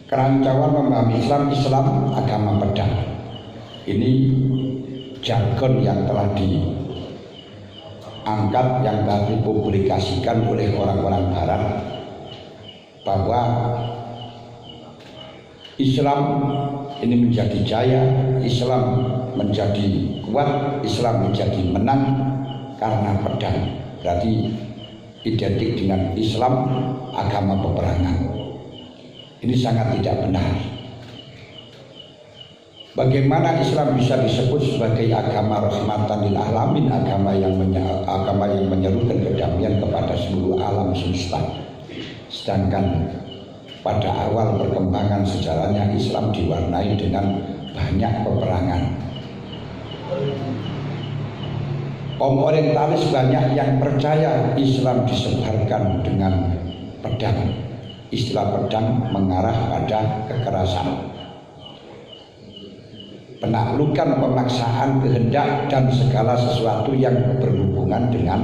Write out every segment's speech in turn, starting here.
kerancuan memahami Islam agama pedang. Ini jargon yang telah diangkat, yang telah dipublikasikan oleh orang-orang Barat, bahwa Islam ini menjadi jaya, Islam menjadi kuat, Islam menjadi menang karena pedang. Berarti identik dengan Islam agama peperangan. Ini sangat tidak benar. Bagaimana Islam bisa disebut sebagai agama rahmatan lil alamin, agama yang menyerukan kedamaian kepada seluruh alam semesta, sedangkan pada awal perkembangan sejarahnya Islam diwarnai dengan banyak peperangan. Kaum orientalis banyak yang percaya Islam disebarkan dengan pedang. Istilah pedang mengarah pada kekerasan, penaklukan, pemaksaan kehendak, dan segala sesuatu yang berhubungan dengan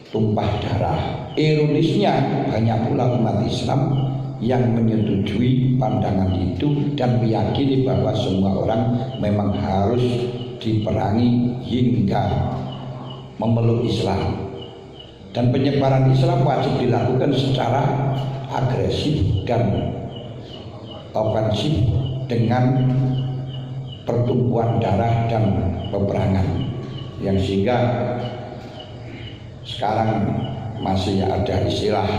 tumpah darah. Ironisnya banyak pula umat Islam yang menyetujui pandangan itu dan meyakini bahwa semua orang memang harus diperangi hingga memeluk Islam, dan penyebaran Islam wajib dilakukan secara agresif dan ofensif dengan pertumpahan darah dan peperangan, yang sehingga sekarang masih ada istilah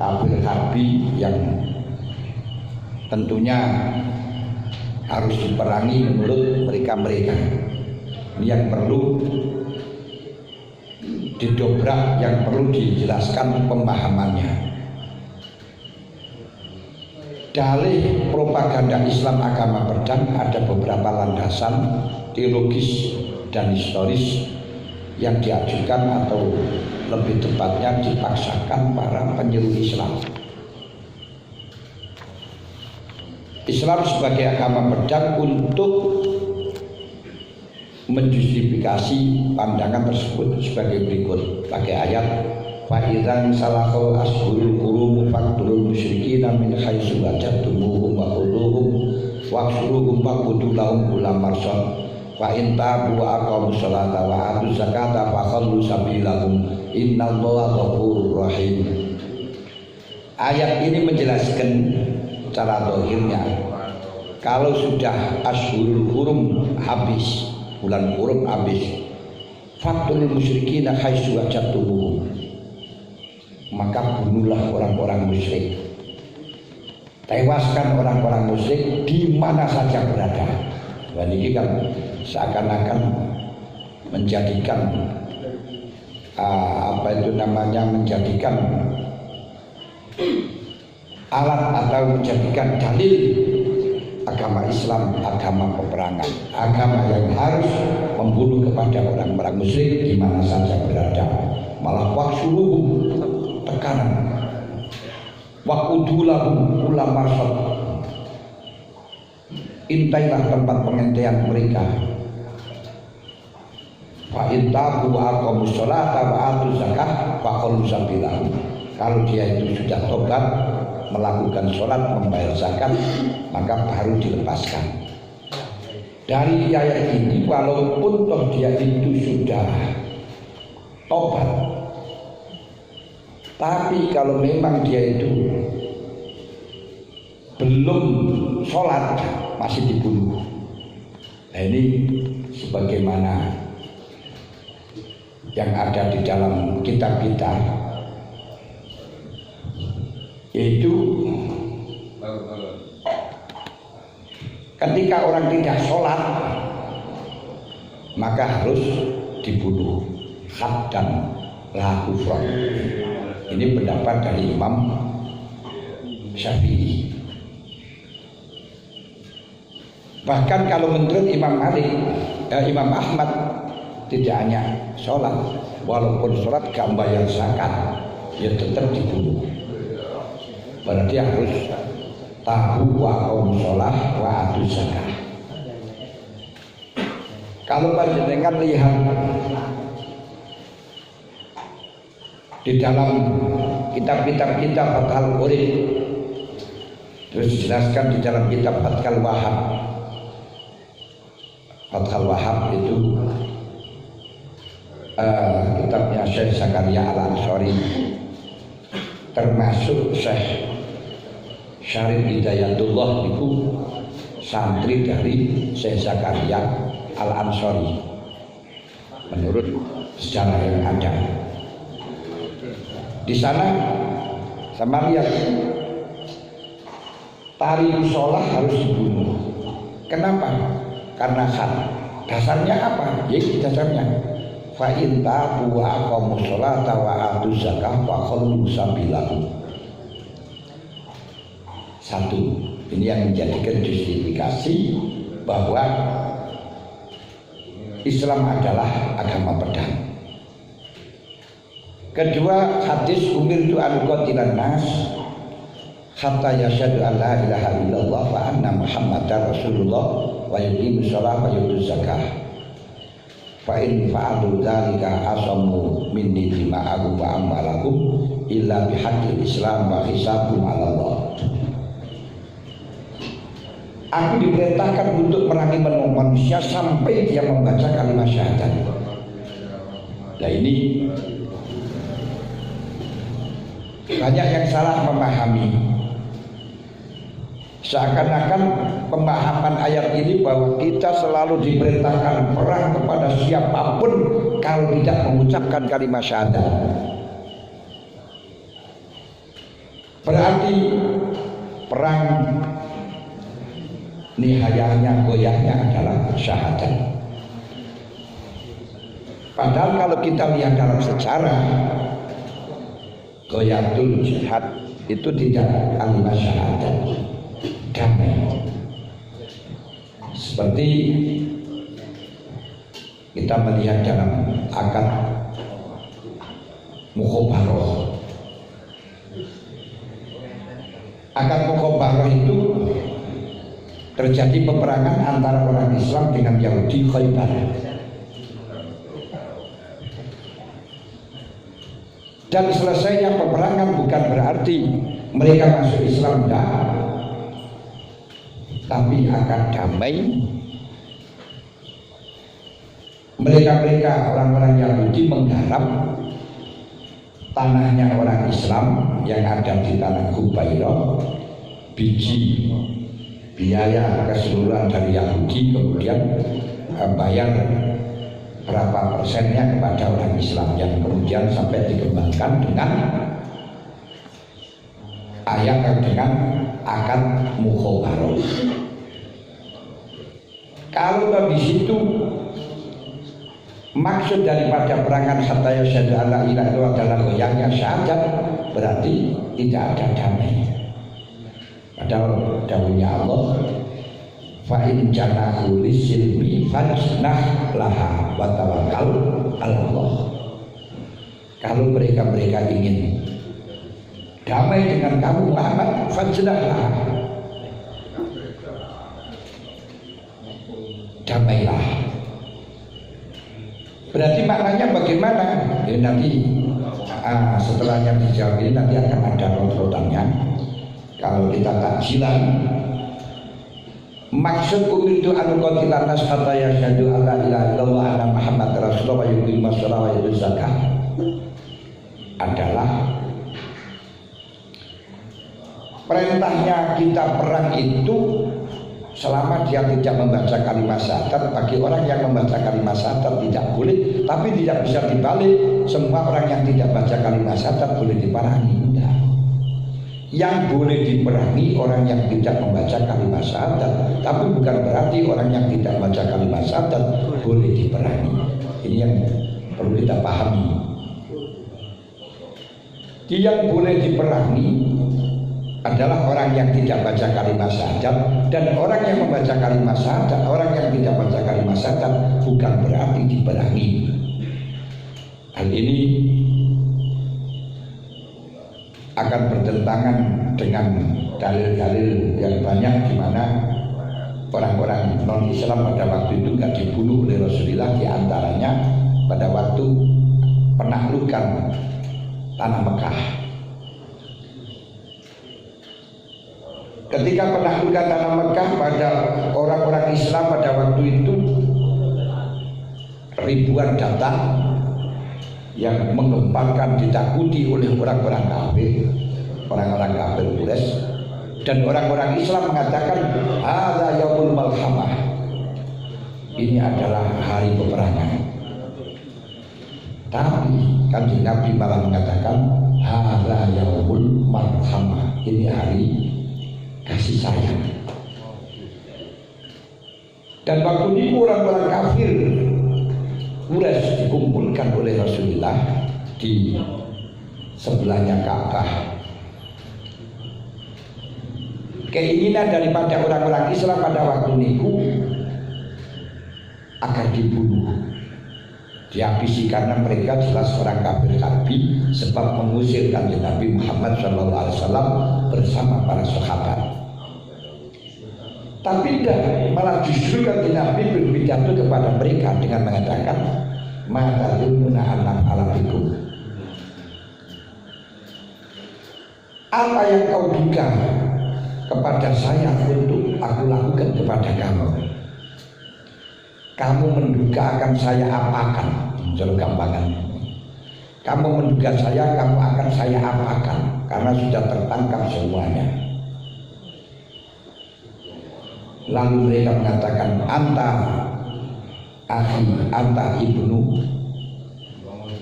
kafir harbi yang tentunya harus diperangi menurut mereka-mereka. Ini yang perlu didobrak, yang perlu dijelaskan pemahamannya. Dalih propaganda Islam agama pedang ada beberapa landasan teologis dan historis yang diajukan atau lebih tepatnya dipaksakan para penyeru Islam. Islam sebagai agama pedang untuk menjustifikasi pandangan tersebut sebagai berikut, pakai ayat Fa'idhan salakul ashurul hurum faqtulul musyrikina min haitsu wajadtumuhum wa khudhuhum waqsuruhum faqudul lahum kulla marsad fa in tabu wa aqamus sholata wa atuz zakata fa khallu sabilahum innallaha ghafurur rahim. Ayat ini menjelaskan cara zahirnya, kalau sudah ashurul hurum habis, bulan hurum habis, faqtulul musyrikina haitsu wajadtumuhum, maka bunuhlah orang-orang musyrik, tewaskan orang-orang musyrik di mana saja berada. Dan ini kan seakan-akan menjadikan menjadikan alat atau menjadikan dalil agama Islam agama peperangan, agama yang harus membunuh kepada orang-orang musyrik di mana saja berada. Malah waqsuruhum, tekanan, waqudulahum kulla marsad, intailah tempat pengintaian mereka. Fa in tabu wa aqamus sholata wa atuz zakah fa khallu sabilahum, kalau dia itu sudah tobat, melakukan sholat, membayar zakat, maka baru dilepaskan. Dari ayat ini, walaupun toh dia itu sudah tobat, tapi kalau memang dia itu belum sholat, masih dibunuh. Nah, ini sebagaimana yang ada di dalam kitab kita, yaitu ketika orang tidak sholat maka harus dibunuh, haddan la kufran. Ini pendapat dari Imam Syafi'i. Bahkan kalau menurut Imam Ahmad, tidak hanya sholat, walaupun sholat gak bayar zakat, ya tetap dibunuh. Berarti harus tahu wa qaum sholah wa atu zakat. Kalau panjenengan lihat di dalam kitab-kitab kita Fathul Qorib Terus dijelaskan di dalam kitab Fathul Wahhab. Fathul Wahhab itu kitabnya Syekh Zakaria Al-Ansori, termasuk Syekh Syarif Hidayatullah itu santri dari Syekh Zakaria Al-Ansori menurut sejarah yang ada. Di sana sama lihat tari musola harus dibunuh. Kenapa? Karena khan. Dasarnya apa? Jadi dasarnya fa in ta'u wa aqamu sholata wa atu zakah fa khallu sabilahum. Satu, ini yang menjadikan justifikasi bahwa Islam adalah agama pedang. Kedua, hadis umirtu an qatilan nas hatta yashhadu an la ilaha illallah wa anna muhammadar rasulullah wa yuqimus shalah wa yutuz zakah. Fa in fa'alu dzalika asamu minni dima'ahum wa amwalahum illa bihaqqil islam wa hisabum 'ala Allah. Aku diperintahkan untuk merangi manusia sampai dia membaca kalimat syahadat. Nah ini banyak yang salah memahami. Seakan-akan pemahaman ayat ini bahwa kita selalu diperintahkan perang kepada siapapun kalau tidak mengucapkan kalimat syahadat. Berarti perang nihayahnya, goyahnya adalah syahadat. Padahal kalau kita lihat dalam sejarah, goyatul jihad itu tidak kalimat syahadat, damai. Seperti kita melihat dalam akad mukhabarah. Akad mukhabarah itu terjadi peperangan antara orang Islam dengan Yahudi Khaybar. Dan selesainya peperangan bukan berarti mereka masuk Islam, tidak, tapi akan damai. Mereka orang-orang Yahudi menggarap tanahnya orang Islam yang ada di tanah Hubairah, biji biaya keseluruhan dari Yahudi, kemudian bayar berapa persennya kepada orang Islam, yang kemudian sampai dikembangkan dengan ayat dengan akad mukhabarah. Kalau di situ maksud daripada perangan hatta yasyhadu an la ilaha illallah adalah goyangnya syahadat, berarti tidak ada damai. Padahal dawuhnya Allah, fa in janahu lisilmi fajnah laha wa tawakkal 'ala Allah. Kalau mereka ingin damai dengan kamu Muhammad, fajnah laha, damailah. Berarti maknanya bagaimana? Ya, nanti setelahnya dijawab ini nanti akan ada kontrotannya. Kalau kita takjilan, maksud umirtu an qatilan nas hatta yasyhadu an la ilaha illallah anna muhammad rasulullah wa yuqimus shalah wa yutuz zakah adalah perintahnya kita perang itu selama dia tidak membaca kalimat syahadat. Bagi orang yang membaca kalimat syahadat tidak boleh, tapi tidak bisa dibalik, semua orang yang tidak baca kalimat syahadat boleh diperangi. Yang boleh diperangi orang yang tidak membaca kalimat syahadat, tapi bukan berarti orang yang tidak membaca kalimat syahadat boleh diperangi. Ini yang perlu kita pahami. Yang boleh diperangi adalah orang yang tidak baca kalimat syahadat, dan orang yang membaca kalimat syahadat, orang yang tidak baca kalimat syahadat bukan berarti diperangi. Hal ini akan bertentangan dengan dalil-dalil yang banyak di mana orang-orang non-Islam pada waktu itu tidak dibunuh oleh Rasulullah, di antaranya pada waktu penaklukan tanah Mekah. ketika penaklukan tanah Mekah pada orang-orang Islam pada waktu itu, ribuan datang yang menggemparkan, ditakuti oleh orang-orang kafir, orang-orang kafir Quraisy, dan orang-orang Islam mengatakan hadza yaumul malhamah, ini adalah hari peperangan. Tapi Kanjeng Nabi malah mengatakan hadza yaumul marhamah, ini hari kasih sayang. Dan waktu itu orang-orang kafir Quraisy dikumpulkan oleh Rasulullah di sebelahnya Ka'bah. Keinginan daripada orang-orang Islam pada waktu itu agar dibunuh, dihabisi, karena mereka jelas orang kafir harbi, sebab mengusir Kanjeng Nabi Muhammad SAW bersama para sahabat. Tapi tidak, malah justru Kanjeng Nabi berpidato kepada mereka dengan mengatakan mata dununa anak alabikum, apa yang kau duga kepada saya untuk aku lakukan kepada kamu? Kamu menduga akan saya apakan? Cara gampangan, kamu menduga saya, kamu akan saya apakan? Karena sudah tertangkap semuanya. Lalu mereka mengatakan anta akhi, anta ibnu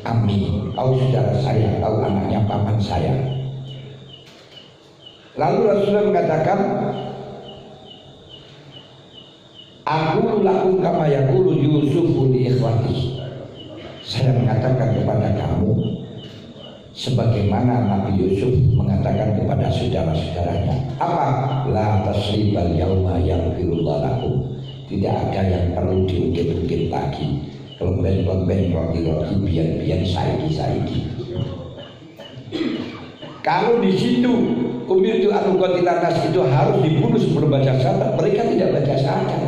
ammi, kau saudara saya, kau anaknya paman saya. Lalu Rasulullah mengatakan aku lakum kama yaqulu Yusufu li ikhwati, saya mengatakan kepada kamu sebagaimana Nabi Yusuf mengatakan kepada saudara-saudaranya, apa? La tasribal yauma yaghfirullahu lakum, tidak ada yang perlu diungkit-ungkit lagi. Kelomben-kelomben roti-roti biar saiki. Kalau di situ umirtu an uqatilanas itu harus dibunuh sebelum baca syahadat, mereka tidak baca syahadat.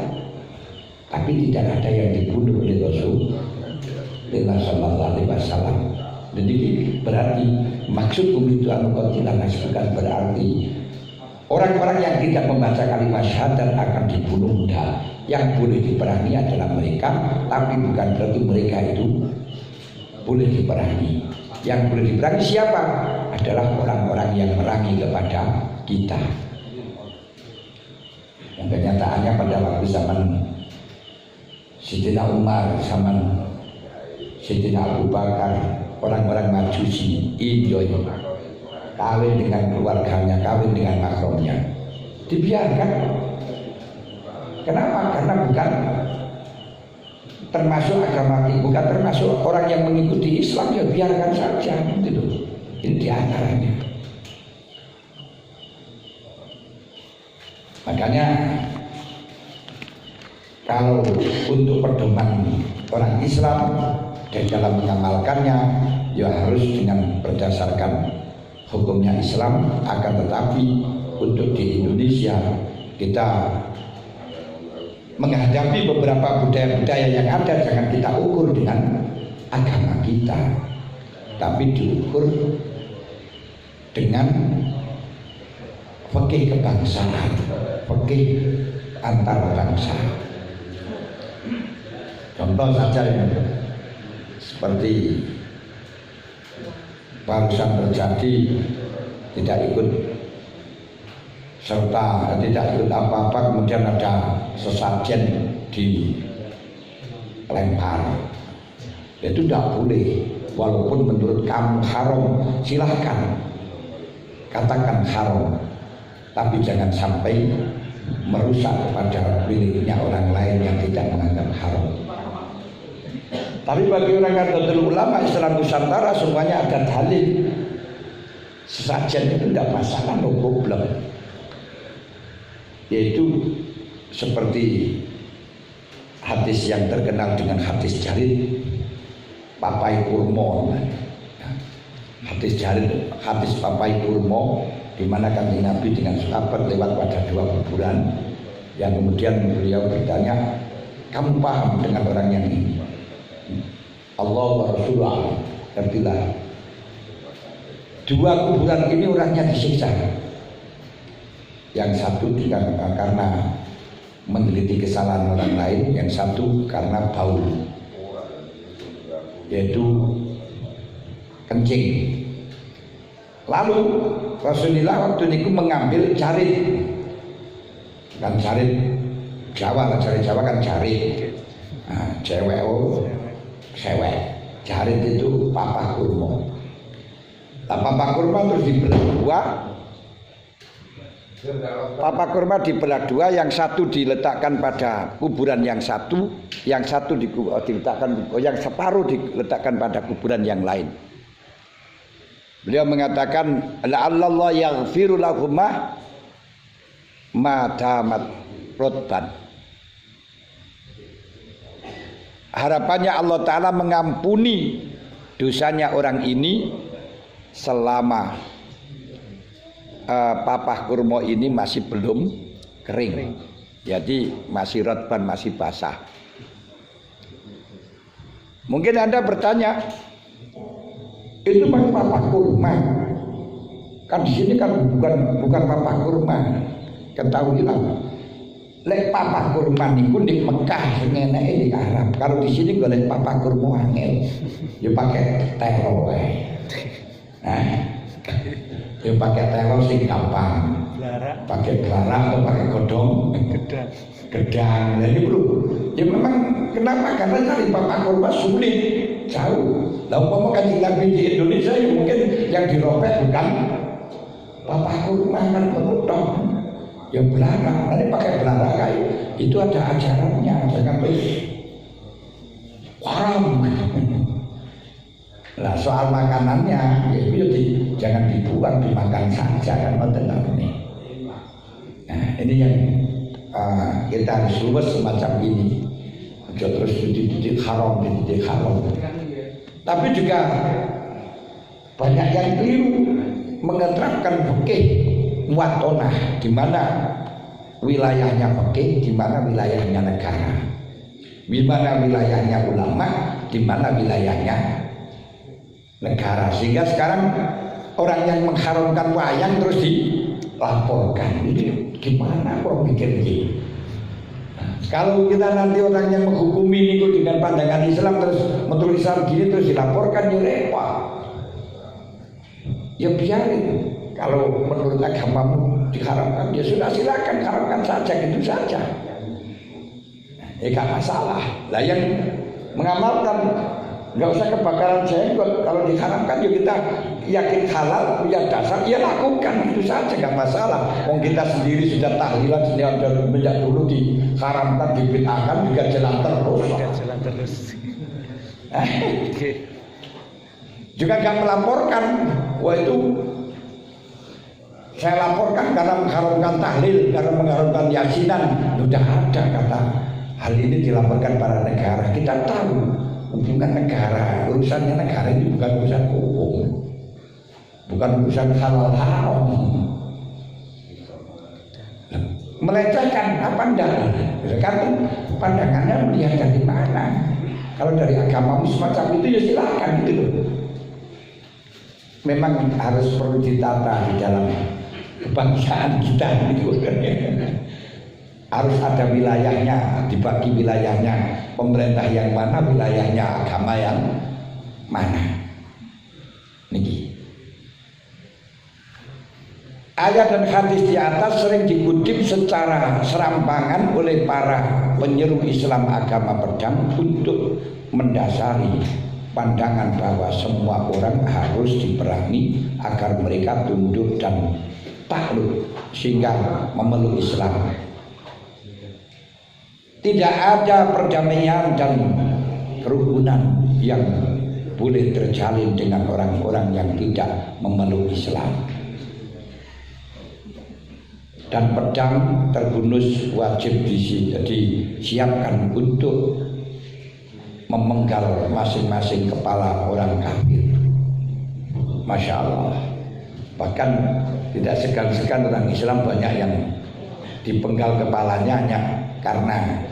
Tapi tidak ada yang dibunuh oleh Rasulullah sallallahu alaihi wasallam. Jadi berarti maksud umirtu an uqatilanas bukan berarti orang-orang yang tidak membaca kalimat syahadat akan dibunuh. Enggak. Yang boleh diperangi adalah mereka, tapi bukan berarti mereka itu boleh diperangi. Yang boleh diperangi siapa? Adalah orang-orang yang merangi kepada kita. Yang kenyataannya pada waktu zaman Sayyidina Umar, zaman Sayyidina Abu Bakar, orang-orang Majusi Indoy kawin dengan keluarganya, kawin dengan mahramnya, dibiarkan. Kenapa? Karena bukan termasuk agama, bukan termasuk orang yang mengikuti Islam, ya biarkan saja gitu. Ini diantaranya. Makanya kalau untuk pedoman orang Islam dan dalam mengamalkannya, ya harus dengan berdasarkan hukumnya Islam. Akan tetapi untuk di Indonesia kita menghadapi beberapa budaya-budaya yang ada, jangan kita ukur dengan agama kita, tapi diukur dengan fikih kebangsaan, fikih antar bangsa. Contoh saja ya, seperti barusan terjadi, tidak ikut serta tidak ikut apa-apa, kemudian ada sesajen dilempar, itu tidak boleh. Walaupun menurut kamu haram, silahkan katakan haram, tapi jangan sampai merusak pada miliknya orang lain yang tidak menganggap haram. Tapi bagi orang Nahdlatul Ulama Islam Nusantara semuanya ada dalil. Sesajen itu tidak masalah, no problem. Yaitu seperti hadis yang terkenal dengan hadis Jarir papai kurma. Hadis Jarir, hadis papai kurma, di mana Kanjeng Nabi dengan sahabat lewat pada dua kuburan, yang kemudian beliau bertanya, kamu paham dengan orang yang ini? Allah wa Rasulullah, tertilah dua kuburan ini orangnya disiksa. yang satu karena meneliti kesalahan orang lain, yang satu karena bau, yaitu kencing. Lalu Rasulullah waktu itu mengambil jarit, kan jarit Jawa, jarit Jawa kan jarit, nah, cewek jarit itu papak kurma. Nah, papak kurma terus dibelah dua. Papak kurma dibelah dua, yang satu diletakkan pada kuburan yang satu diletakkan, yang separuh diletakkan pada kuburan yang lain. Beliau mengatakan, la'allallah yaghfiru lahumma ma damat rotban. Harapannya Allah Ta'ala mengampuni dosanya orang ini selama papah kurma ini masih belum kering. Jadi masih rotban, masih basah. Mungkin Anda bertanya, itu pakai papak kurma, kan di sini kan bukan papak kurma. Ketahuilah, lek papak kurma niku di Mekah ngeneke di Arab. Kalau di sini golek papak kurma angel, ya pakai telo wae. Nah, ya pakai telo sing gampang. Pakai belarang atau pakai godong, gedang. Jadi bro, ya memang kenapa? Karena cari papak kurma sulit, jauh. Lah umpama Kanjeng Nabi di Indonesia ya mungkin yang diropek bukan papak kurma kan penutup, ya belarang. Nanti pakai belarang kayu itu ada ajarannya, jangan terus haram. Nah soal makanannya ya itu jangan dibuang, dimakan saja kan benar nih. Nah ini yang kita harus luwes semacam ini. Jangan terus dididik haram. Tapi juga banyak yang keliru menerapkan fikih muwatonah, di mana wilayahnya fikih, di mana wilayahnya negara, di mana wilayahnya ulama, di mana wilayahnya negara. Sehingga sekarang orang yang mengharamkan wayang terus dilaporkan. Ini gimana kok mikir gitu? Kalau kita nanti orang yang menghukumi itu dengan pandangan Islam terus menurut Islam gini terus dilaporkan ya repot. Ya biarin. Kalau menurut agamamu diharamkan ya sudah silakan haramkan saja, gitu saja. Ya gak masalah. Lah yang mengamalkan nggak usah kebakaran jenggot, kalau diharamkan ya kita yakin halal, punya dasar ya lakukan, itu saja nggak masalah. Wong kita sendiri sudah tahlilan sejak dulu diharamkan, dibid'ahkan juga jalan terus. Juga nggak melaporkan, wah itu saya laporkan karena mengharamkan tahlil, karena mengharamkan yasinan. Sudah ada kata hal ini dilaporkan para negara, kita tahu. Hubungan negara, urusannya negara ini bukan urusan hukum, bukan urusan halal haram. Melecehkan apa enggak? Kan pandangannya melihat dari mana? Kalau dari agama semacam itu ya silakan gitu loh. Memang harus perlu ditata di dalam kebangsaan kita gitu. Harus ada wilayahnya, dibagi wilayahnya. Pemerintah yang mana, wilayahnya agama yang mana. Niki. Ayat dan hadis di atas sering dikutip secara serampangan oleh para penyeru Islam agama pedang untuk mendasari pandangan bahwa semua orang harus diperangi agar mereka tunduk dan takluk sehingga memeluk Islam. Tidak ada perdamaian dan kerukunan yang boleh terjalin dengan orang-orang yang tidak memeluk Islam. Dan pedang terhunus wajib disiapkan untuk memenggal masing-masing kepala orang kafir. Masya Allah. Bahkan tidak segan-segan orang Islam banyak yang dipenggal kepalanya hanya karena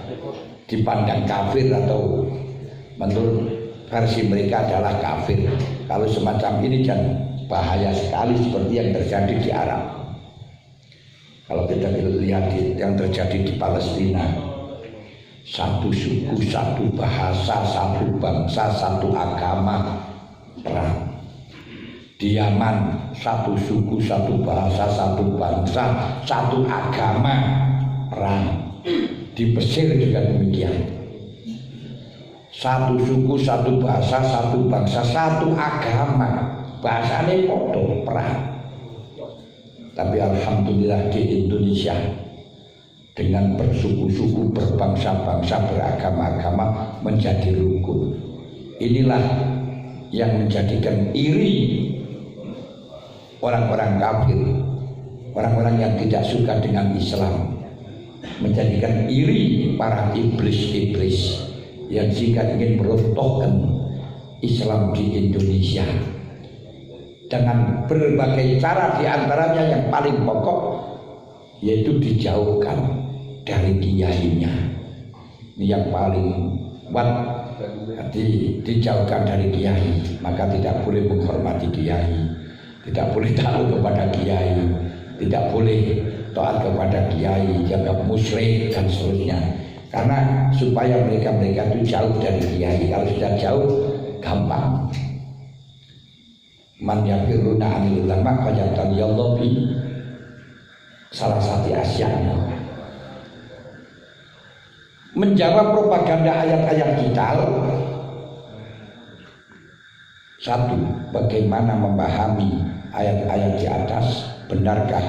dipandang kafir atau menurut versi mereka adalah kafir. Kalau semacam ini dan bahaya sekali seperti yang terjadi di Arab. Kalau kita lihat yang terjadi di Palestina, satu suku, satu bahasa, satu bangsa, satu agama, perang. Di Yaman, satu suku, satu bahasa, satu bangsa, satu agama, perang. Di Mesir juga demikian. Satu suku, satu bahasa, satu bangsa, satu agama, bahasanya podo, perang. Tapi alhamdulillah di Indonesia dengan bersuku-suku, berbangsa-bangsa, beragama-agama menjadi rukun. Inilah yang menjadikan iri orang-orang kafir, orang-orang yang tidak suka dengan Islam, menjadikan iri para iblis-iblis yang jika ingin meruntuhkan Islam di Indonesia dengan berbagai cara, diantaranya yang paling pokok yaitu dijauhkan dari kiainya. Ini yang paling kuat, dijauhkan dari kiai, maka tidak boleh menghormati kiai, tidak boleh taat kepada kiai, tidak boleh taat kepada kiai, dianggap musyrik dan seterusnya. Karena supaya mereka itu jauh dari kiai. Kalau sudah jauh gampang. Man yafiruna anil ulama fayatallahu bi, salah satu asyanya. Menjawab propaganda ayat-ayat kita. Satu, bagaimana memahami ayat-ayat di atas? Benarkah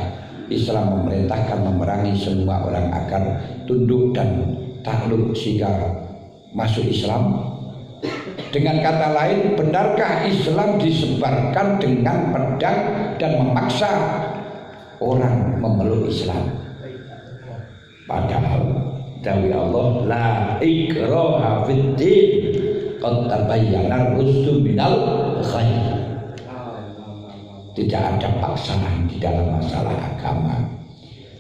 Islam memerintahkan memerangi semua orang agar tunduk dan takluk jika masuk Islam? Dengan kata lain, benarkah Islam disebarkan dengan pedang dan memaksa orang memeluk Islam? Padahal dawuh Allah, la ikraha fid din, qad tabayyana rusdu minal ghayy. Tidak ada paksaan di dalam masalah agama.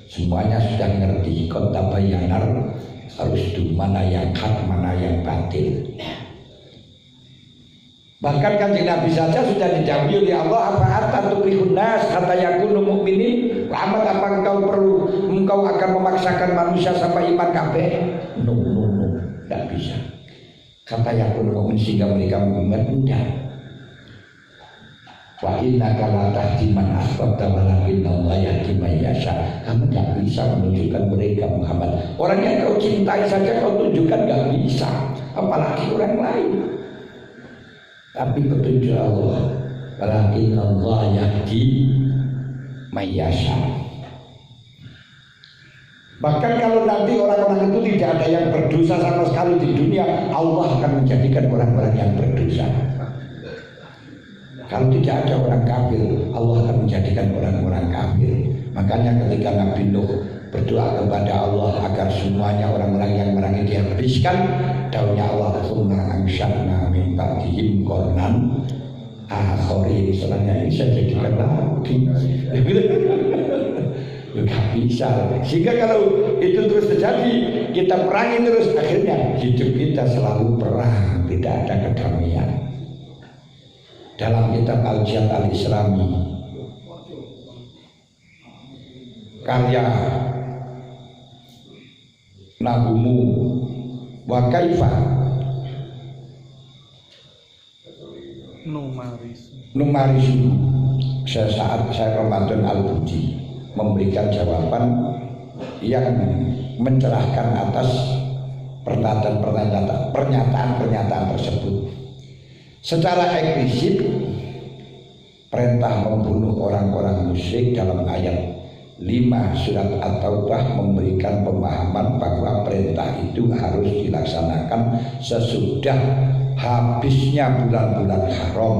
Semuanya sudah ngerti, qad tabayyana rusdu, mana yang hak, mana yang batil. Bahkan Kanjeng Nabi saja sudah dijawab oleh Allah, apa hatta tukrihun nas hatta yakunu mu'minin. Muhammad, apa engkau akan memaksakan manusia sampai iman kabeh? No, tidak bisa. Kata yakunu mu'min sehingga mereka mengiman, tidak. Wa innaka la tahdi man ahbabta walakin Allah yahdi man yasha. Kamu tidak bisa menunjukkan mereka, Muhammad. Orang yang kau cintai saja kau tunjukkan tidak bisa, apalagi orang lain. Tapi petunjuk Allah, walakin Allah yahdi man yasha. Bahkan kalau nanti orang-orang itu tidak ada yang berdosa sama sekali di dunia, Allah akan menjadikan orang-orang yang berdosa. Kalau tidak ada orang kafir, Allah akan menjadikan orang-orang kafir. Makanya ketika Nabi Nuh berdoa kepada Allah agar semuanya orang-orang yang merangi dihabiskan, daunnya Allah, "Tsumma ansha'na min ba'dihim qarnan akharin." Selanjutnya bisa jadikan lagi. Nggak bisa. Sehingga kalau itu terus terjadi, kita perangi terus, akhirnya hidup kita selalu perang, tidak ada kedamaian. Dalam kitab Al-Jihad Al-Islami karya Nahumu wa Kaifa Numarisu, saat saya Ramadan Al-Budi memberikan jawaban yang mencerahkan atas pernyataan tersebut. Secara eksplisit, perintah membunuh orang-orang musyrik dalam ayat 5 surat At-Taubah memberikan pemahaman bahwa perintah itu harus dilaksanakan sesudah habisnya bulan-bulan haram,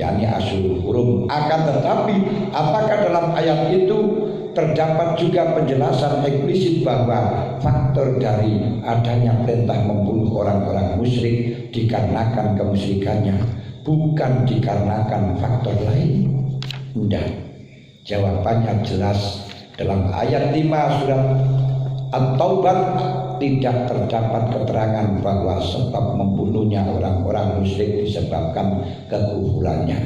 yakni Ashurul Hurum. Akan tetapi, apakah dalam ayat itu terdapat juga penjelasan eksplisit bahwa faktor dari adanya perintah membunuh orang-orang musyrik dikarenakan kemusyrikannya, bukan dikarenakan faktor lain? Tidak. Jawabannya jelas. Dalam ayat 5 surat At-Taubah tidak terdapat keterangan bahwa sebab membunuhnya orang-orang musyrik disebabkan kekufurannya.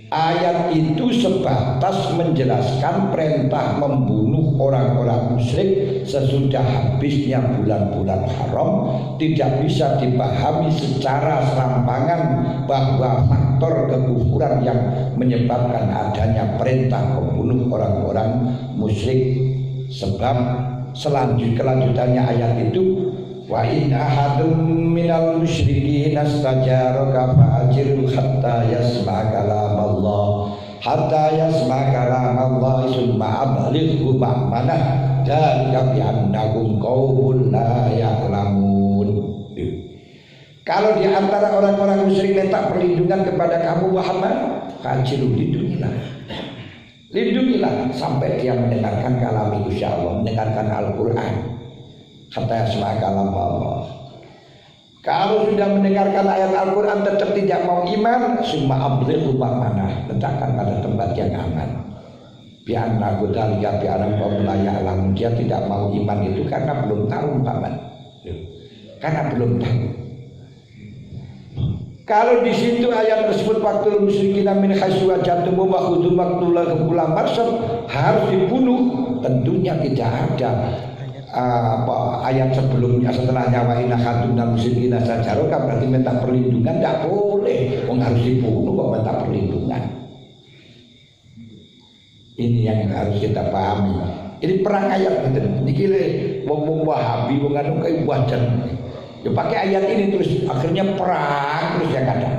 Ayat itu sebatas menjelaskan perintah membunuh orang-orang musyrik sesudah habisnya bulan-bulan haram, tidak bisa dipahami secara serampangan bahwa faktor kekufuran yang menyebabkan adanya perintah membunuh orang-orang musyrik. Sebab kelanjutannya ayat itu, wa in ahadun minal musyrikin astajaraka fa'ajirhu hatta yasma' kalam Allah summa ablighu ma'manah dzalika bi annahum qaumun la ya'lamun. Kalau di antara orang-orang musyrik minta perlindungan kepada kamu Muhammad, fa'ajirhu, lindungilah sampai dia mendengarkan kalam Gusti Allah, mendengarkan Al-Qur'an. Kata yasma' kalam Allah. Kalau sudah mendengarkan ayat Al-Quran tetap tidak mau iman, summa ablighu ma'manah, letakkan pada tempat yang aman. Bi'anna dzalika bi'anna qaum la ya'lamun. Dia tidak mau iman itu karena belum tahu Muhammad. Karena belum tahu. Kalau di situ ayat tersebut waktu musyrikin min haitsu wajadtum wa khudhu maqtulahum kulla marsad, harus dibunuh, tentunya tidak ada ayat sebelumnya setelahnya wa inna khadunal musyrikina sajaroka, berarti minta perlindungan tidak boleh. Harus dibunuh kok minta perlindungan. Ini yang harus kita pahami. Ini perang ayat gitu. Niki le wong Wahabi wong anu kaya wajan. Ya pakai ayat ini terus akhirnya perang terus yang ada.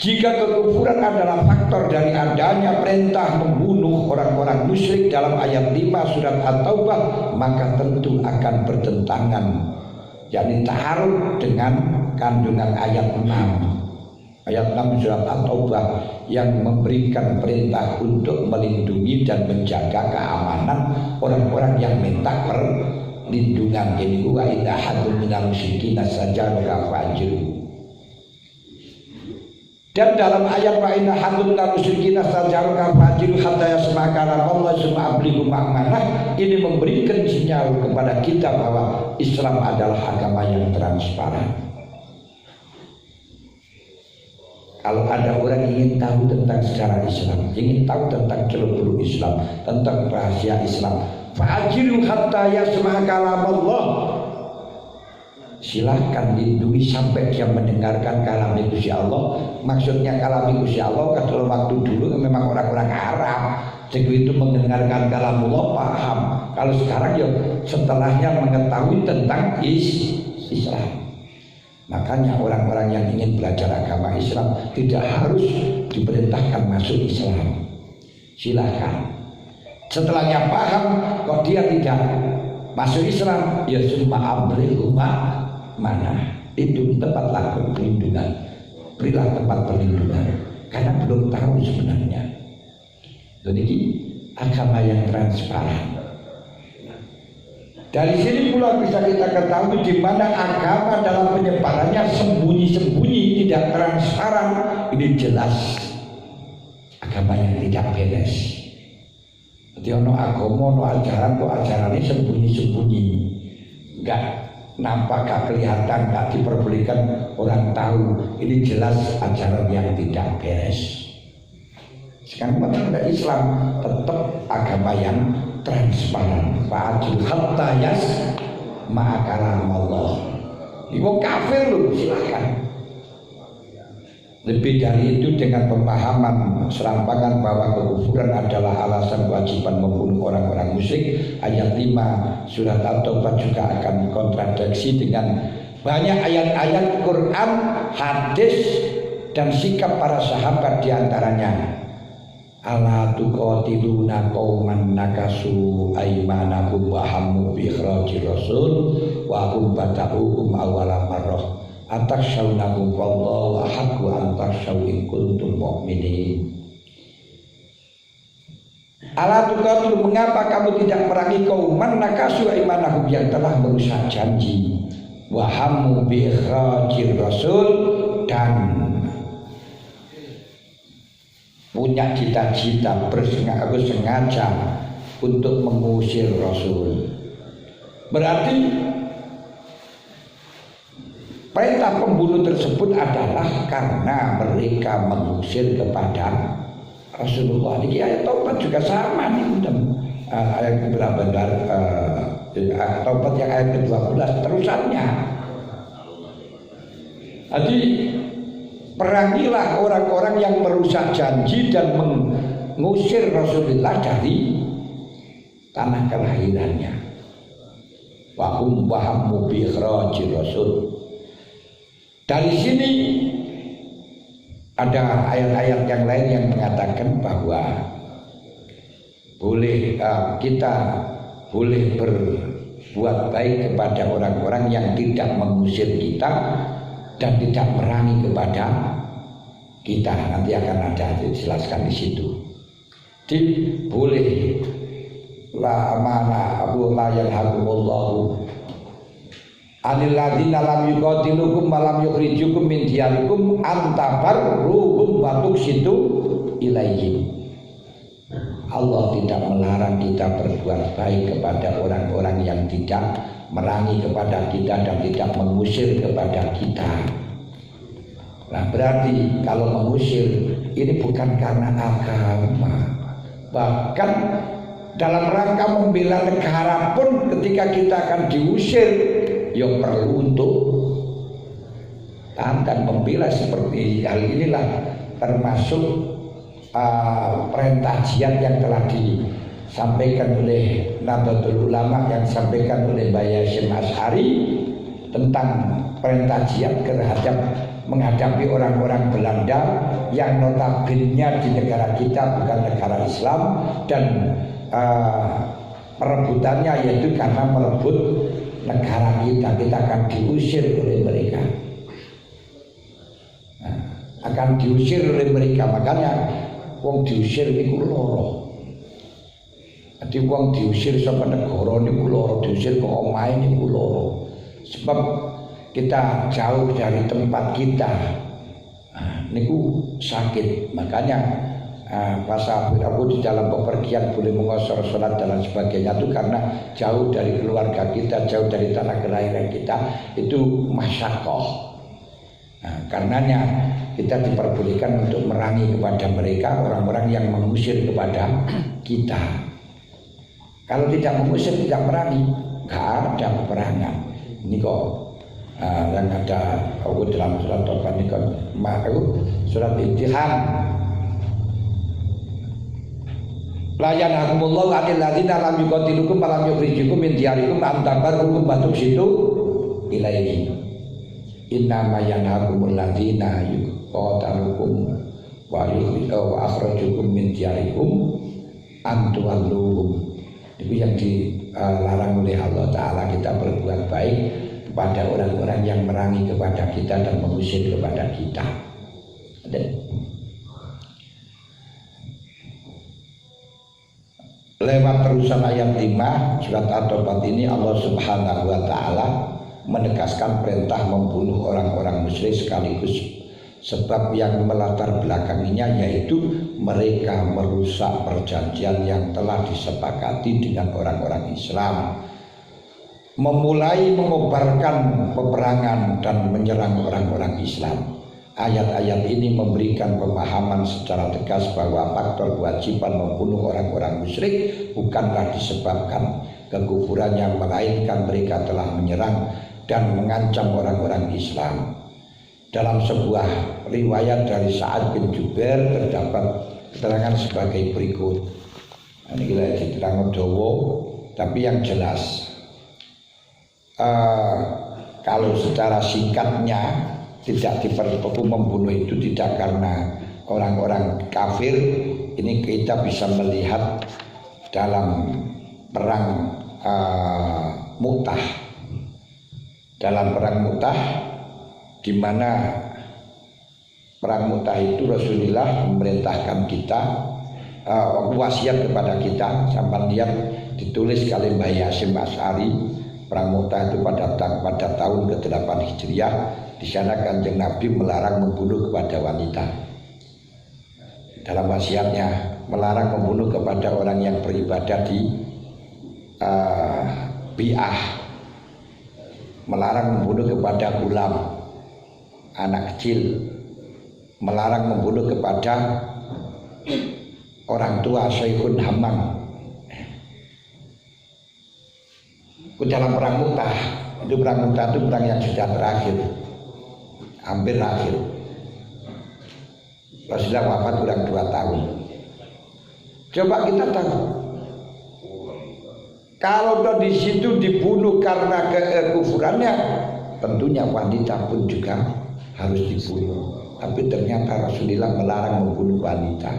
Jika kekufuran adalah faktor dari adanya perintah membunuh orang-orang musyrik dalam ayat 5 surat At-Taubah, maka tentu akan bertentangan, yakni ta'arud dengan kandungan ayat 6. Ayat 6 surat At-Taubah yang memberikan perintah untuk melindungi dan menjaga keamanan orang-orang yang minta perlindungan. Ini wa idza hadun minal musyrikin sajaraka fajru. Dan dalam ayat wa inna hadun minal musyrikin sajaraka fajru hatta yasma' kalam Allah summa ablighu ma'manah, ini memberikan sinyal kepada kita bahwa Islam adalah agama yang transparan. Kalau ada orang ingin tahu tentang sejarah Islam, ingin tahu tentang seluk-beluk Islam, tentang rahasia Islam, fa'ajilu hatta yasma' kalam Allah, silahkan lindungi sampai dia mendengarkan kalam Gusti Allah. Maksudnya kalam Gusti Allah kalau waktu dulu memang orang-orang Arab itu mendengarkan kalam Allah paham. Kalau sekarang ya setelahnya mengetahui tentang Islam. Makanya orang-orang yang ingin belajar agama Islam tidak harus diperintahkan masuk Islam. Silahkan. Setelahnya paham kok dia tidak masuk Islam, ya summa ablighu mana itu tempatlah perlindungan, berilah tempat perlindungan, karena belum tahu sebenarnya. Jadi agama yang transparan. Dari sini pula bisa kita ketahui di mana agama dalam penyebarannya sembunyi-sembunyi, tidak transparan. Ini jelas agama yang tidak beres. Jadi ono agama, ono ajaran, kok ajaran ini sembunyi-sembunyi, enggak nampak, gak kelihatan, gak diperbolehkan orang tahu. Ini jelas ajaran yang tidak beres. Sekarang pada Islam tetap agama yang transparan. Fa'ajul hatta yasma' kalam Allah. Ini kafir loh, silakan. Lebih dari itu dengan pemahaman serampangan bahwa kekufuran adalah alasan kewajiban membunuh orang-orang musyrik, ayat 5 surat At-Taubah juga akan kontradiksi dengan banyak ayat-ayat Quran, hadis dan sikap para sahabat, diantaranya ala tuqatiluna qauman nakasu aymanahum wa hammu bi ikhrajir rasul wa hum bada'uhum awwala marrah ataksyawnahum wallahu ahaqqu an taksyaw in kuntum mu'minin. Ala tuqatilu, mengapa kamu tidak merangi qauman nakasu aymanahum, yang telah merusak janji, wa hammu bi ikhrajir rasul, dan punya cita-cita bersengaja untuk mengusir Rasul. Berarti perintah pembunuh tersebut adalah karena mereka mengusir kepada Rasulullah. Ini ayat Taubat juga sama nih, ayat benar-benar Taubat yang ayat ke-12 terusannya. Jadi perangilah orang-orang yang merusak janji dan mengusir Rasulullah dari tanah kelahirannya. Wahum wahammu bi ikhrajir Rasul. Dari sini ada ayat-ayat yang lain yang mengatakan bahwa kita boleh berbuat baik kepada orang-orang yang tidak mengusir kita dan tidak merangi kepada kita. Nanti akan ada dijelaskan di situ. Jadi boleh la mana abu la yanhakumullahu anil ladzina lam yuqatilukum wa lam yukhrijukum min diyarikum antabarruhum wa tuqsitu ilaihim. Allah tidak melarang kita berbuat baik kepada orang-orang yang tidak merangi kepada kita dan tidak mengusir kepada kita. Nah, berarti kalau mengusir ini bukan karena agama, bahkan dalam rangka membela negara pun ketika kita akan diusir, ya perlu untuk tahan dan membela. Seperti hal inilah termasuk perintah jihad yang telah disampaikan oleh Nahdlatul Ulama, yang disampaikan oleh Mbah Hasyim Asy'ari tentang perintah jihad terhadap menghadapi orang-orang Belanda yang notabene di negara kita bukan negara Islam, dan perebutannya yaitu karena merebut negara kita akan diusir oleh mereka. Nah, akan diusir oleh mereka, makanya wong diusir niku loro. Ati wong diusir saka negara niku loro, diusir ke omahe niku loro. Sebab kita jauh dari tempat kita. Nah, niku sakit. Makanya pas aku di dalam bepergian boleh mengosor sholat dan sebagainya itu karena jauh dari keluarga kita, jauh dari tanah kelahiran kita, itu masyakoh. Nah, karenanya kita diperbolehkan untuk merangi kepada mereka, orang-orang yang mengusir kepada kita. Kalau tidak mengusir, tidak merangi, nggak ada peperangan. Ini kok yang ada aku dalam surat Taubat ini kan surat Imtihan. La yanhakumullahu 'anil ladzina lam yuqatilukum wa lam yukhrijukum min diyarikum an tabarruhum wa tuqsitu ilaihi. Innama yanhakumul ladzina yuqatilukum wa akhrajukum min diyarikum an tuwalluhum. Itu yang dilarang oleh Allah Ta'ala, kita berbuat baik kepada orang-orang yang merangi kepada kita dan mengusir kepada kita. Lewat terusan ayat 5 surat At-Taubat ini Allah Subhanahu wa Ta'ala menegaskan perintah membunuh orang-orang musyrik sekaligus sebab yang melatar belakanginya yaitu mereka merusak perjanjian yang telah disepakati dengan orang-orang Islam, memulai mengobarkan peperangan dan menyerang orang-orang Islam. Ayat-ayat ini memberikan pemahaman secara tegas bahwa faktor kewajiban membunuh orang-orang musyrik bukanlah disebabkan kekufurannya, melainkan mereka telah menyerang dan mengancam orang-orang Islam. Dalam sebuah riwayat dari Sa'ad bin Jubair terdapat keterangan sebagai berikut. Ini kita diterangkan dawa, tapi yang jelas kalau secara singkatnya tidak diperlu membunuh itu tidak karena orang-orang kafir. Ini kita bisa melihat dalam perang Mu'tah. Dalam perang Mu'tah, di mana perang Mu'tah itu Rasulullah memerintahkan kita, wasiat kepada kita, sampai lihat ditulis oleh Mbah Hasyim Asy'ari. Perang Mu'tah itu pada tahun ke-8 Hijriah. Di sana Kanjeng Nabi melarang membunuh kepada wanita. Dalam wasiatnya melarang membunuh kepada orang yang beribadah di bi'ah, melarang membunuh kepada gulam. anak kecil, melarang membunuh kepada orang tua Syekhun Hamam. Itu dalam perang Mu'tah. Itu perang Mu'tah itu perang yang sudah terakhir, hampir akhir. Rasulullah wafat kurang 2 tahun. Coba kita tahu, kalau di situ dibunuh karena kekufurannya, tentunya wanita pun juga harus dibunuh. Tapi ternyata Rasulullah melarang membunuh wanita.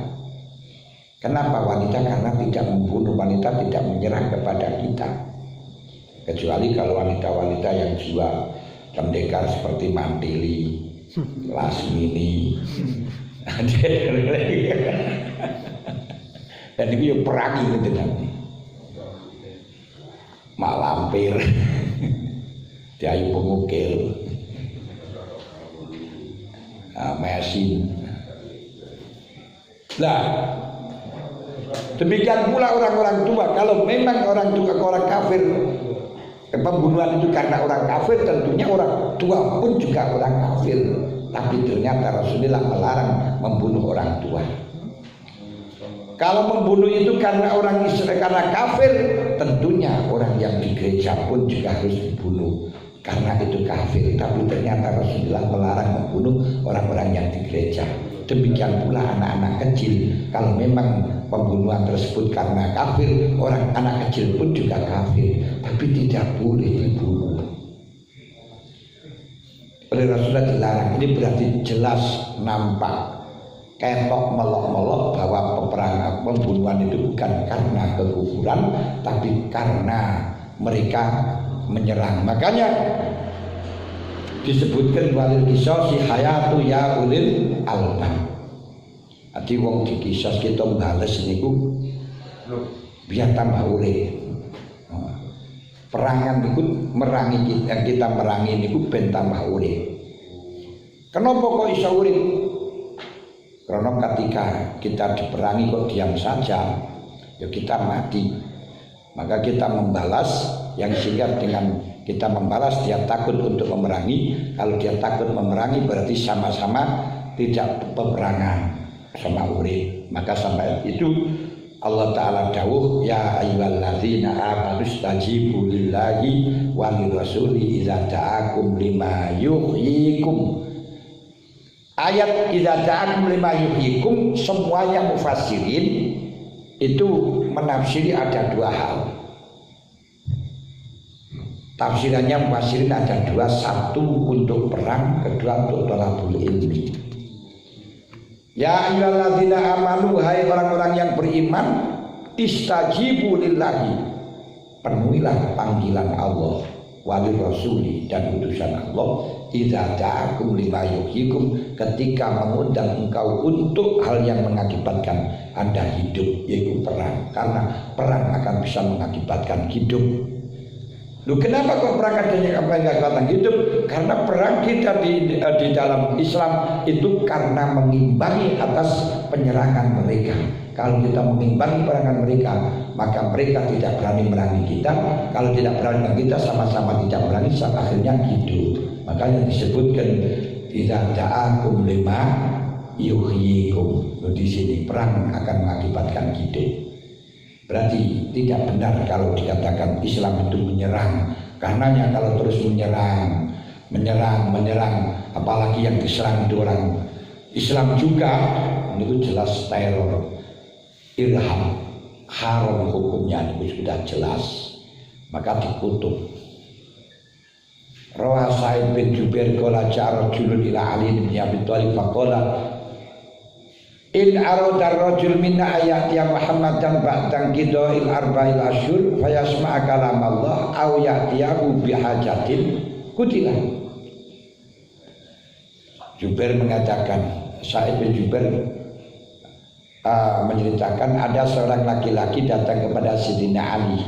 Kenapa wanita? Karena tidak membunuh wanita, tidak menyerang kepada kita. Kecuali kalau wanita-wanita yang jiwa pendekar seperti Mantili, Lasmini, dan itu yang perangi gitu kan, Mak Lampir, Dayu Pengukil, Mesin. Nah, demikian pula orang-orang tua. Kalau memang orang tua orang kafir, pembunuhan itu karena orang kafir, tentunya orang tua pun juga orang kafir. Tapi ternyata Rasulullah melarang membunuh orang tua. Kalau membunuh itu karena orang Israel, karena kafir, tentunya orang yang di gereja pun juga harus dibunuh karena itu kafir. Tapi ternyata Rasulullah melarang membunuh orang-orang yang di gereja. Demikian pula anak-anak kecil. Kalau memang pembunuhan tersebut karena kafir, orang anak kecil pun juga kafir, tapi tidak boleh dibunuh. Oleh Rasulullah dilarang. Ini berarti jelas nampak, ketok melok-melok bahwa peperangan pembunuhan itu bukan karena kekufuran, tapi karena mereka menyerang. Makanya disebutkan walil qisasi hayatu ya ulil albab. Ati wong dikisas kita bales niku biar tambah urip. Perangan niku merangi kita merangi niku ben tambah urip. Kenapa kok iso urip? Karena ketika kita diperangi kok diam saja, ya kita mati. Maka kita membalas, yang sehingga dengan kita membalas dia takut untuk memerangi. Kalau dia takut memerangi berarti sama-sama tidak peperangan, sama urip. Maka sampai itu Allah Ta'ala dawuh, ya ayyuhalladzina amanu stajibu lillahi wa lirrasuli idza da'akum lima yuhyikum. Ayat idza da'akum lima yuhyikum, semuanya mufassirin itu menafsiri ada 2 hal. Tafsirannya mufassirin ada 2, 1 untuk perang, kedua untuk thalabul ilmi. Ya ayyuhalladzina amanu, hai orang-orang yang beriman, istajibu lillahi, penuhilah panggilan Allah, walir rasuli, dan utusan Allah, idza da'akum lima yuhyikum, ketika mengundang engkau untuk hal yang mengakibatkan Anda hidup, yaitu perang. Karena perang akan bisa mengakibatkan hidup. Loh, kenapa kok perang adanya mengakibatkan hidup? Karena perang kita di dalam Islam itu karena mengimbangi atas penyerangan mereka. Kalau kita mengimbangi perangan mereka, maka mereka tidak berani merangi kita. Kalau tidak berani merangi kita, sama-sama tidak berani, sampai akhirnya hidup. Makanya disebutkan idza da'akum lima yuhyikum. Di sini perang akan mengakibatkan hidup. Berarti tidak benar kalau dikatakan Islam itu menyerang. Karenanya kalau terus menyerang, apalagi yang diserang itu orang Islam juga, itu jelas teror, irham, haram hukumnya itu sudah jelas, maka dikutuk. Rawah Sa'id bin Jubair qala ja'a rajulun ila Ali bin Abi Thalib faqala in arada rajul minna ayati Muhammadan ba'dan qida'il arba'il asyhur fayasma'a kalam Allah aw ya'tiyahu bihajatin kutilah. Jubair mengatakan, Sa'id bin Jubair menceritakan ada seorang laki-laki datang kepada Sayyidina Ali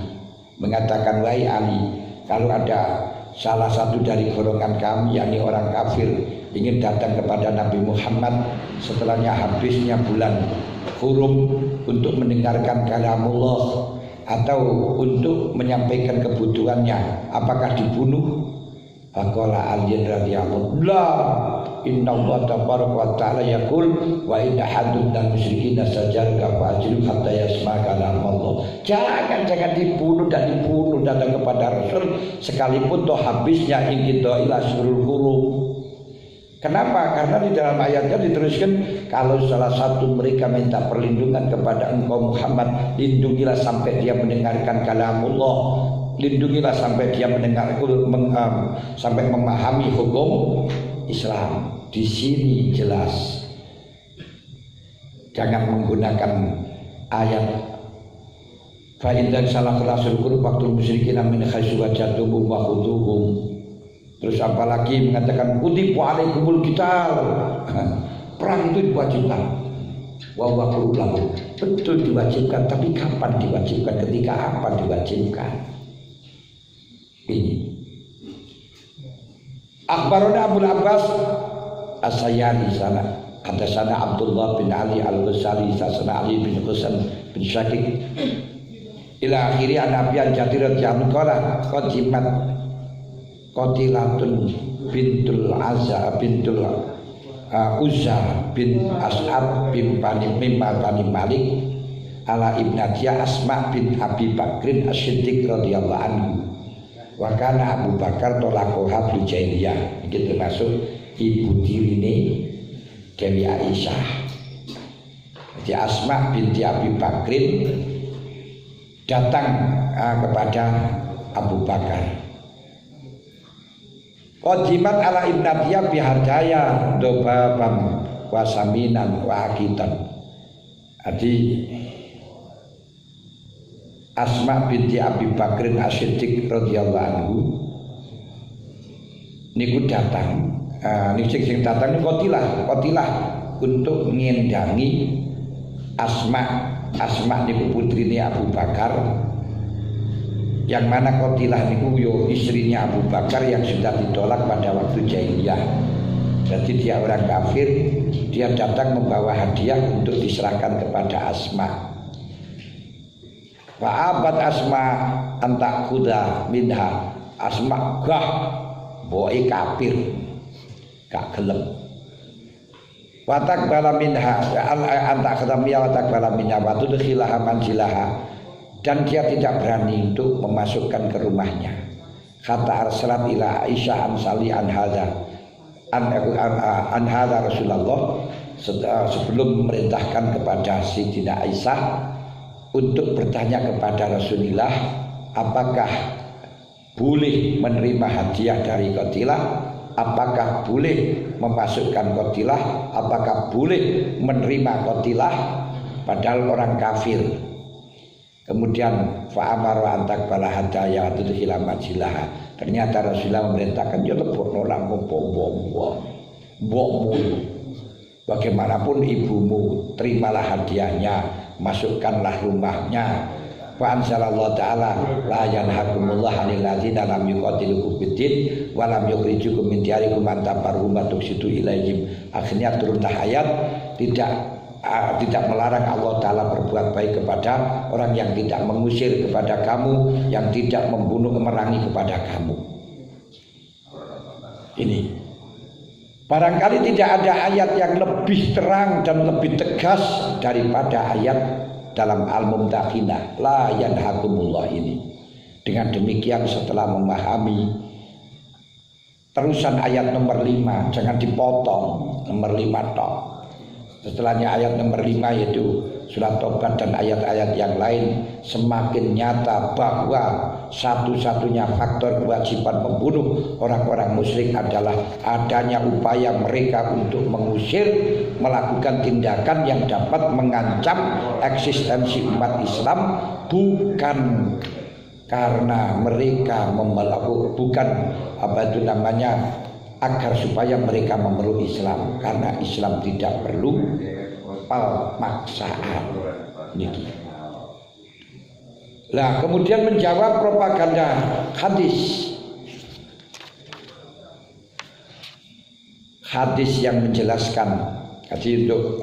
mengatakan, wahai Ali, kalau ada salah satu dari golongan kami, yakni orang kafir, ingin datang kepada Nabi Muhammad setelahnya habisnya bulan hurum untuk mendengarkan kalamullah atau untuk menyampaikan kebutuhannya, apakah dibunuh? Faqala Ali radhiyallahu la inna Allah tabaraka wa ta'ala yaqul wa inna hadun dan musyrikin sajar kafajru hatta yasma kalam Allah. Jangan dibunuh datang kepada Rasul sekalipun toh habisnya ingin doa ila surul hurum. Kenapa? Karena di dalam ayatnya diteruskan kalau salah satu mereka minta perlindungan kepada engkau Muhammad, lindungilah sampai dia mendengarkan kalamullah, lindungilah sampai dia mendengar sampai memahami hukum Islam. Di sini jelas jangan menggunakan ayat fa inna salah rasul qul waqtul musyrikin min khaisu wajadum wa khuduhum. Terus apalagi mengatakan kutibu alaikumul qital. Perang itu diwajibkan. Wa waqul betul diwajibkan, tapi kapan diwajibkan? Ketika apa diwajibkan? Ini Akhbarana Abu Abbas As-Sayyani sana hadatsana Abdullah bin Ali Al-Ghazali sana Ali bin Husain bin Syakik ila akhiri an Nabi Jadir radhiyallahu qala qadimat qatilatun bintul Azza bintul Uzza bin As'ab bin Bani Malik ala ibnatiya Asma bin Abi Bakrin As-Siddiq radhiyallahu anhu. Wa kana Abu Bakar tolakoha bil jahiliyah. Iki termasuk ibu dirine Dewi Aisyah. Jadi Asma binti Abi Bakrin datang kepada Abu Bakar. Qadimat ala ibnatiyah bihardaya dobabam wasaminan wa akitan. Jadi Asma binti Abi Bakrin As-Siddiq radhiyallahu anhu niku datang, niku sing datang niku kotilah untuk mengendangi Asma niku putrine Abu Bakar, yang mana kotilah niku yo istrinya Abu Bakar yang sudah ditolak pada waktu jahiliyah. Jadi dia orang kafir, dia datang membawa hadiah untuk diserahkan kepada Asma. Fa'abat Asma antak kuda minha. Asma gah boy kafir gak gelem. Watak bala minha antak kedamia watak bala minha watu dekhilaha manzilaha, dan dia tidak berani untuk memasukkan ke rumahnya. Kata arsalat ila Aisyah ansali an hadza Rasulullah, sebelum memerintahkan kepada Sayyidina Aisyah untuk bertanya kepada Rasulullah apakah boleh menerima hadiah dari Qatilah, apakah boleh memasukkan Qatilah, apakah boleh menerima Qatilah padahal orang kafir. Kemudian fa'amara antak bala hadaya itu hilamat silah. Ternyata Rasulullah memerintahkan ya lebokno lampung mbokmu, bagaimanapun ibumu, terimalah hadiahnya, masukkanlah rumahnya. Wa anzalallahu ta'ala la yanhakumullah 'anil ladzina lam yuqatilukum fid-din wa lam yukhrijukum min diyarikum an tabarrum wa tuqsitu ilaihim. Akhirnya turunlah ayat tidak melarang Allah Ta'ala berbuat baik kepada orang yang tidak mengusir kepada kamu, yang tidak membunuh memerangi kepada kamu. Ini barangkali tidak ada ayat yang lebih terang dan lebih tegas daripada ayat dalam Al-Mumtahinah la yanhakumullah ini. Dengan demikian setelah memahami terusan ayat nomor 5, jangan dipotong nomor 5 tok. Setelahnya ayat nomor 5 yaitu surat Tobat dan ayat-ayat yang lain, semakin nyata bahwa satu-satunya faktor kewajiban membunuh orang-orang musyrik adalah adanya upaya mereka untuk mengusir, melakukan tindakan yang dapat mengancam eksistensi umat Islam, bukan karena mereka bukan agar supaya mereka memeluk Islam, karena Islam tidak perlu pemaksaan. Nah, kemudian menjawab propaganda hadis yang menjelaskan. Jadi untuk